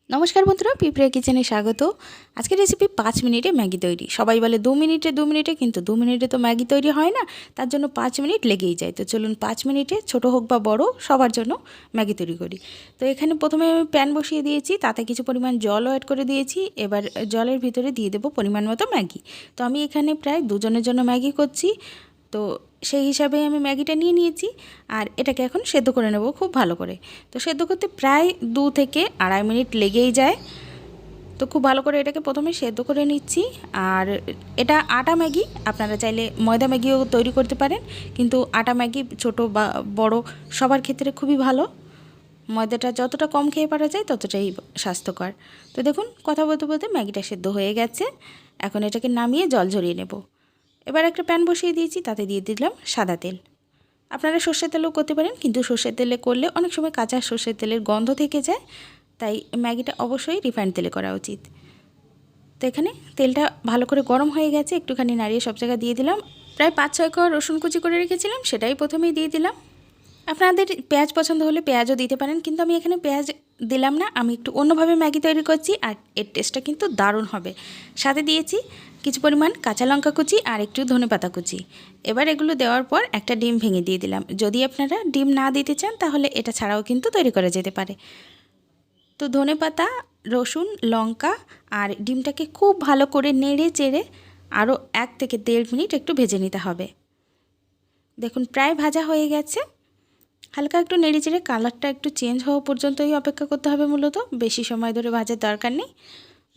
নমস্কার বন্ধুরা, পিঁপড়ে কিচেনে স্বাগত। আজকের রেসিপি 5 মিনিটে ম্যাগি তৈরি। সবাই বলে 2 মিনিটে, কিন্তু 2 মিনিটে তো ম্যাগি তৈরি হয় না, তার জন্য 5 মিনিট লেগেই যায়। তো চলুন 5 মিনিটে ছোট হোক বা বড় সবার জন্য ম্যাগি তৈরি করি। তো এখানে প্রথমে আমি প্যান বসিয়ে দিয়েছি, তাতে কিছু পরিমাণ জলও অ্যাড করে দিয়েছি। এবার জলের ভিতরে দিয়ে দেবো পরিমাণ মতো ম্যাগি। তো আমি এখানে প্রায় 2 জনের জন্য ম্যাগি করছি, তো সেই হিসাবে আমি ম্যাগিটা নিয়ে নিয়েছি। আর এটাকে এখন সেদ্ধ করে নেব খুব ভালো করে। তো সেদ্ধ করতে প্রায় 2 থেকে 2.5 মিনিট লেগেই যায়। তো খুব ভালো করে এটাকে প্রথমে সেদ্ধ করে নিচ্ছি। আর এটা আটা ম্যাগি, আপনারা চাইলে ময়দা ম্যাগিও তৈরি করতে পারেন, কিন্তু আটা ম্যাগি ছোট বা বড় সবার ক্ষেত্রে খুবই ভালো। ময়দাটা যতটা কম খেয়ে পারা যায় ততটাই স্বাস্থ্যকর। তো দেখুন, কথা বলতে বলতে ম্যাগিটা সেদ্ধ হয়ে গেছে। এখন এটাকে নামিয়ে জল ঝরিয়ে নেব। এবার একটা প্যান বসিয়ে দিয়েছি, তাতে দিয়ে দিলাম সাদা তেল। আপনারা সর্ষের তেলেও করতে পারেন, কিন্তু সর্ষের তেলে করলে অনেক সময় কাঁচা সর্ষের তেলের গন্ধ থেকে যায়, তাই ম্যাগিটা অবশ্যই রিফাইন্ড তেলে করা উচিত। তো এখানে তেলটা ভালো করে গরম হয়ে গেছে, একটুখানি নাড়িয়ে সব জায়গায় দিয়ে দিলাম। প্রায় 5-6 কোয়া রসুন কুচি করে রেখেছিলাম, সেটাই প্রথমেই দিয়ে দিলাম। আপনাদের পেঁয়াজ পছন্দ হলে পেঁয়াজও দিতে পারেন, কিন্তু আমি এখানে পেঁয়াজ দিলাম না। আমি একটু অন্যভাবে ম্যাগি তৈরি করছি, আর এর টেস্টটা কিন্তু দারুণ হবে। সাথে দিয়েছি কিছু পরিমাণ কাঁচা লঙ্কা কুচি আর একটু ধনেপাতা কুচি। এবার এগুলো দেওয়ার পর একটা ডিম ভেঙে দিয়ে দিলাম। যদি আপনারা ডিম না দিতে চান তাহলে এটা ছাড়াও কিন্তু তৈরি করা যেতে পারে। তো ধনেপাতা, রসুন, লঙ্কা আর ডিমটাকে খুব ভালো করে নেড়ে চেড়ে আরও 1 থেকে 1.5 মিনিট একটু ভেজে নিতে হবে। দেখুন প্রায় ভাজা হয়ে গেছে। হালকা একটু নেড়ে চেড়ে কালারটা একটু চেঞ্জ হওয়া পর্যন্তই অপেক্ষা করতে হবে, মূলত বেশি সময় ধরে ভাজার দরকার নেই।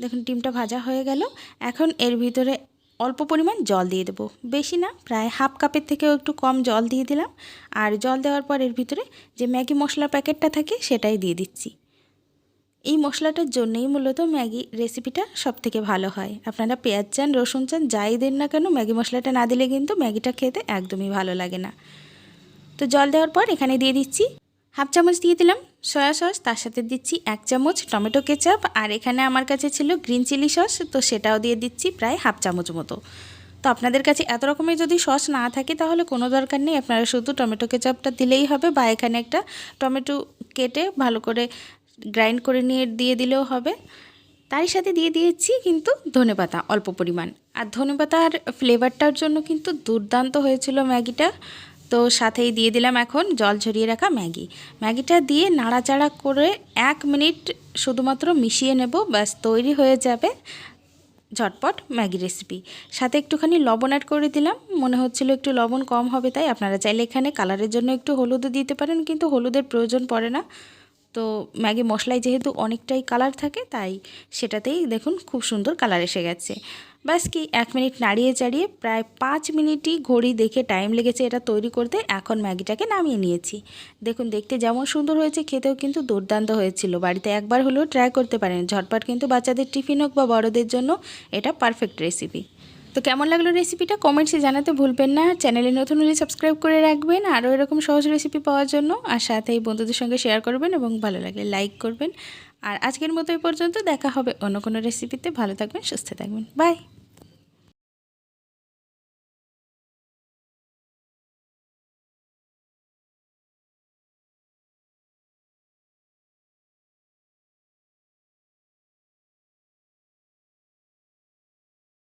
দেখুন ডিমটা ভাজা হয়ে গেল। এখন এর ভিতরে অল্প পরিমাণ জল দিয়ে দেবো, বেশি না, প্রায় হাফ কাপের থেকেও একটু কম জল দিয়ে দিলাম। আর জল দেওয়ার পর এর ভিতরে যে ম্যাগি মশলা প্যাকেটটা থাকে সেটাই দিয়ে দিচ্ছি। এই মশলাটার জন্যই মূলত ম্যাগি রেসিপিটা সবথেকে ভালো হয়। আপনারা পেঁয়াজ চান, রসুন চান, যাই দেন না কেন, ম্যাগি মশলাটা না দিলে কিন্তু ম্যাগিটা খেতে একদমই ভালো লাগে না। তো জল দেওয়ার পর এখানে দিয়ে দিচ্ছি হাফ চামচ দিয়ে দিলাম সয়া সস, তার সাথে দিচ্ছি 1 চামচ টমেটো কেচাপ, আর এখানে আমার কাছে ছিল গ্রিন চিলি সস, তো সেটাও দিয়ে দিচ্ছি প্রায় হাফ চামচ মতো। তো আপনাদের কাছে এত রকমের যদি সস না থাকে তাহলে কোনো দরকার নেই, আপনারা শুধু টমেটো কেচাপটা দিলেই হবে, বা এখানে একটা টমেটো কেটে ভালো করে গ্রাইন্ড করে নিয়ে দিয়ে দিলেও হবে। তারই সাথে দিয়ে দিয়েছি কিন্তু ধনেপাতা অল্প পরিমাণ। আর ধনেপাতার ফ্লেভারটার জন্য কিন্তু দুর্দান্ত হয়েছিল ম্যাগিটা। তো সাথেই দিয়ে দিলাম এখন জল ঝরিয়ে রাখা ম্যাগি। ম্যাগিটা দিয়ে নাড়াচাড়া করে 1 মিনিট শুধুমাত্র মিশিয়ে নেব, ব্যাস তৈরি হয়ে যাবে ঝটপট ম্যাগি রেসিপি। সাথে একটুখানি লবণ অ্যাড করে দিলাম, মনে হচ্ছিল একটু লবণ কম হবে, তাই আপনারা চাইলে এখানে কালারের জন্য একটু হলুদও দিতে পারেন, কিন্তু হলুদের প্রয়োজন পড়ে না। তো ম্যাগি মশলায় যেহেতু অনেকটাই কালার থাকে, তাই সেটাতেই দেখুন খুব সুন্দর কালার এসে গেছে। ব্যাস কি 1 মিনিট নাড়িয়ে চাড়িয়ে প্রায় 5 মিনিটই ঘড়ি দেখে টাইম লেগেছে এটা তৈরি করতে। এখন ম্যাগিটাকে নামিয়ে নিয়েছি। দেখুন দেখতে যেমন সুন্দর হয়েছে, খেতেও কিন্তু দুর্দান্ত হয়েছিল। বাড়িতে একবার হলেও ট্রাই করতে পারেন, ঝটপট কিন্তু বাচ্চাদের টিফিন হোক বা বড়দের জন্য এটা পারফেক্ট রেসিপি। তো কেমন লাগলো রেসিপিটা কমেন্টসে জানাতে ভুলবেন না। চ্যানেলে নতুন হলে সাবস্ক্রাইব করে রাখবেন আরও এরকম সহজ রেসিপি পাওয়ার জন্য, আর সাথে এই বন্ধুদের সঙ্গে শেয়ার করবেন এবং ভালো লাগলে লাইক করবেন। আর আজকের মতো এই পর্যন্ত, দেখা হবে অন্য কোনো রেসিপিতে। ভালো থাকবেন, সুস্থ থাকবেন, বাই।